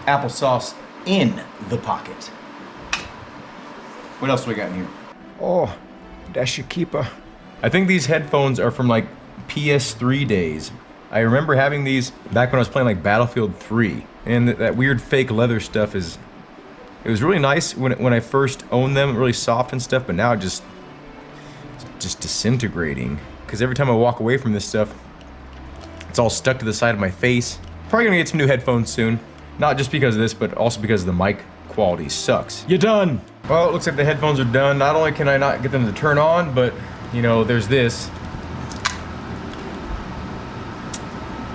applesauce in the pocket. What else do we got in here? Oh, that's your keeper. I think these headphones are from like PS3 days. I remember having these back when I was playing like Battlefield 3. And that weird fake leather stuff it was really nice when I first owned them, really soft and stuff, but now just disintegrating. Because every time I walk away from this stuff, it's all stuck to the side of my face. Probably gonna get some new headphones soon. Not just because of this, but also because the mic quality sucks. You're done! Well, it looks like the headphones are done. Not only can I not get them to turn on, but, you know, there's this.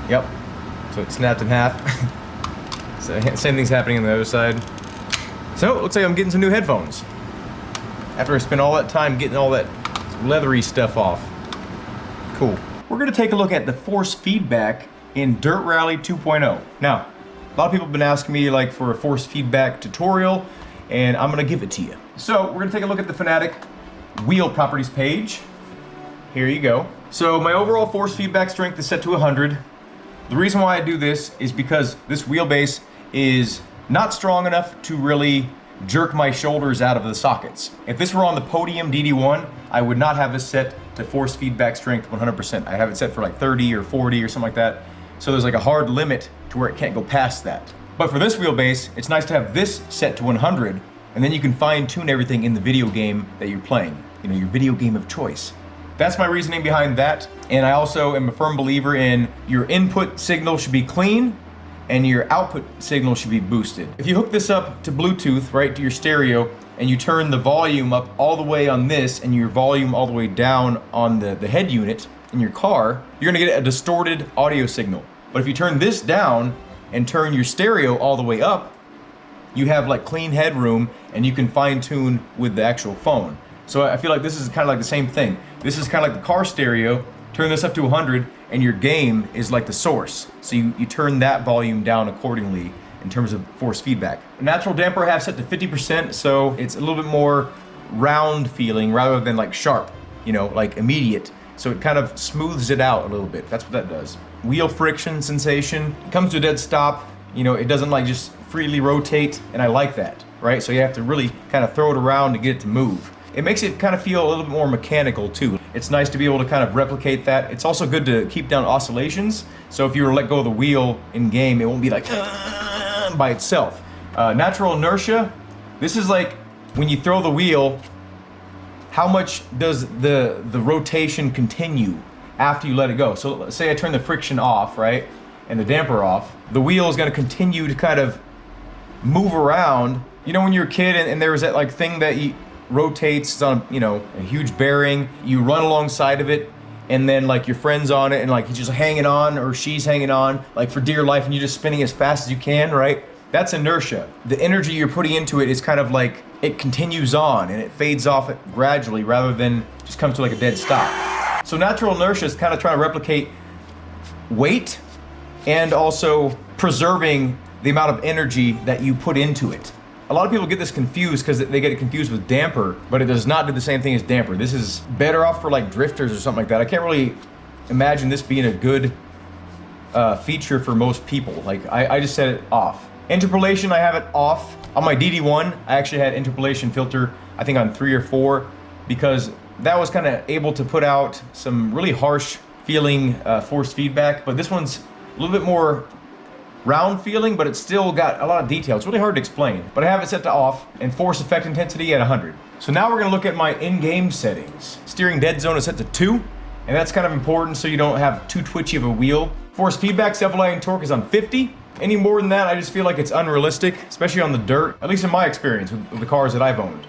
Yep. So it snapped in half. So same thing's happening on the other side. So it looks like I'm getting some new headphones. After I spent all that time getting all that leathery stuff off. Cool. We're gonna take a look at the force feedback in Dirt Rally 2.0. Now, a lot of people have been asking me like for a force feedback tutorial, and I'm gonna give it to you. So we're gonna take a look at the Fanatec Wheel Properties page. Here you go. So my overall force feedback strength is set to 100. The reason why I do this is because this wheelbase is not strong enough to really jerk my shoulders out of the sockets. If this were on the podium DD1, I would not have this set to force feedback strength 100%. I have it set for like 30 or 40 or something like that. So there's like a hard limit to where it can't go past that. But for this wheelbase, it's nice to have this set to 100, and then you can fine tune everything in the video game that you're playing. You know, your video game of choice. That's my reasoning behind that. And I also am a firm believer in your input signal should be clean and your output signal should be boosted. If you hook this up to Bluetooth, right, to your stereo, and you turn the volume up all the way on this and your volume all the way down on the head unit in your car, you're gonna get a distorted audio signal. But if you turn this down and turn your stereo all the way up, you have like clean headroom and you can fine tune with the actual phone. So I feel like this is kind of like the same thing. This is kind of like the car stereo. Turn this up to 100 and your game is like the source. So you turn that volume down accordingly in terms of force feedback. Natural damper I have set to 50%, so it's a little bit more round feeling rather than like sharp, you know, like immediate. So it kind of smooths it out a little bit. That's what that does. Wheel friction sensation. It comes to a dead stop. You know, it doesn't like just freely rotate, and I like that, right? So you have to really kind of throw it around to get it to move. It makes it kind of feel a little bit more mechanical too. It's nice to be able to kind of replicate that. It's also good to keep down oscillations. So if you were to let go of the wheel in game, it won't be like by itself. Natural inertia. This is like when you throw the wheel, how much does the rotation continue after you let it go? So let's say I turn the friction off, right? And the damper off. The wheel is gonna continue to kind of move around. You know when you're a kid and there was that like thing that rotates, it's on, you know, a huge bearing, you run alongside of it, and then like your friend's on it and like he's just hanging on or she's hanging on like for dear life and you're just spinning as fast as you can, right? That's inertia. The energy you're putting into it is kind of like it continues on and it fades off it gradually rather than just comes to like a dead stop. So natural inertia is kind of trying to replicate weight and also preserving the amount of energy that you put into it. A lot of people get this confused because they get it confused with damper, but it does not do the same thing as damper. This is better off for like drifters or something like that. I can't really imagine this being a good feature for most people. Like I just set it off. Interpolation, I have it off. On my DD1, I actually had interpolation filter, I think on 3 or 4, because that was kind of able to put out some really harsh feeling force feedback, but this one's a little bit more round feeling, but it's still got a lot of detail. It's really hard to explain, but I have it set to off and force effect intensity at 100. So now we're gonna look at my in-game settings. Steering dead zone is set to 2, and that's kind of important so you don't have too twitchy of a wheel. Force feedback, self-aligning torque is on 50. Any more than that, I just feel like it's unrealistic, especially on the dirt, at least in my experience with the cars that I've owned.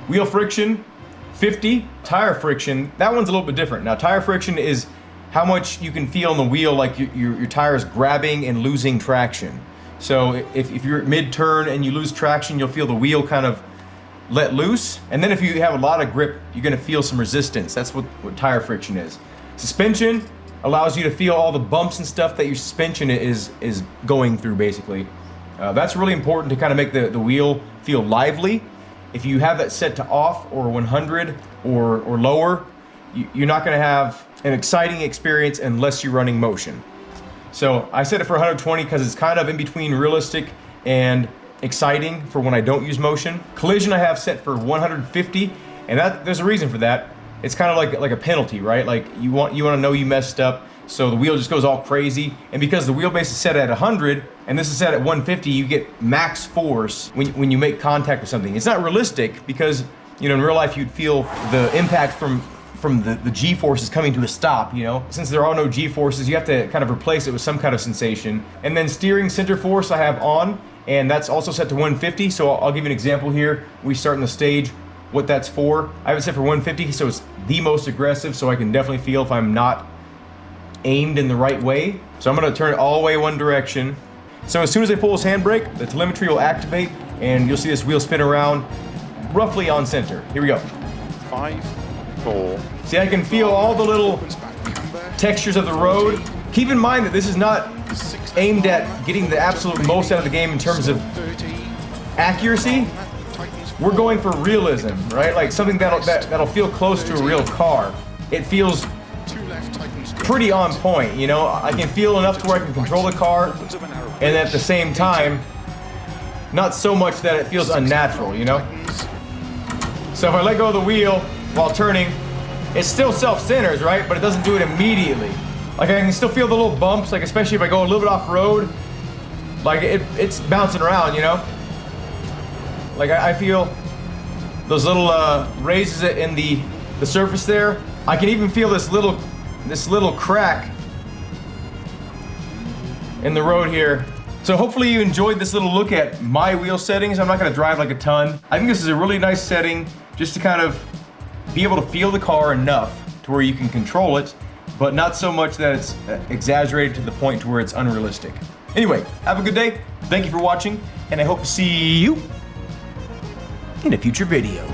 Wheel friction, 50. Tire friction, that one's a little bit different. Now, tire friction is how much you can feel on the wheel, like your tire is grabbing and losing traction. So if you're mid-turn and you lose traction, you'll feel the wheel kind of let loose. And then if you have a lot of grip, you're gonna feel some resistance. That's what tire friction is. Suspension allows you to feel all the bumps and stuff that your suspension is going through, basically. That's really important to kind of make the wheel feel lively. If you have that set to off or 100 or lower, you're not gonna have an exciting experience unless you're running motion. So I set it for 120 because it's kind of in between realistic and exciting for when I don't use motion. Collision I have set for 150, and there's a reason for that. It's kind of like a penalty, right? Like you want to know you messed up, so the wheel just goes all crazy. And because the wheelbase is set at 100 and this is set at 150, you get max force when you make contact with something. It's not realistic because, you know, in real life you'd feel the impact from the G-forces coming to a stop, you know? Since there are no G-forces, you have to kind of replace it with some kind of sensation. And then steering center force I have on, and that's also set to 150, so I'll give you an example here. We start in the stage, what that's for. I have it set for 150, so it's the most aggressive, so I can definitely feel if I'm not aimed in the right way. So I'm gonna turn it all the way one direction. So as soon as I pull this handbrake, the telemetry will activate, and you'll see this wheel spin around roughly on center. Here we go. 5, 4. See, I can feel all the little textures of the road. Keep in mind that this is not aimed at getting the absolute most out of the game in terms of accuracy. We're going for realism, right? Like something that'll feel close to a real car. It feels pretty on point, you know? I can feel enough to where I can control the car, and at the same time, not so much that it feels unnatural, you know? So if I let go of the wheel while turning, it still self-centers, right? But it doesn't do it immediately. Like I can still feel the little bumps, like especially if I go a little bit off-road, like it's bouncing around, you know? Like I feel those little raises in the surface there. I can even feel this little crack in the road here. So hopefully you enjoyed this little look at my wheel settings. I'm not gonna drive like a ton. I think this is a really nice setting just to kind of be able to feel the car enough to where you can control it, but not so much that it's exaggerated to the point to where it's unrealistic. Anyway, have a good day. Thank you for watching, and I hope to see you in a future video.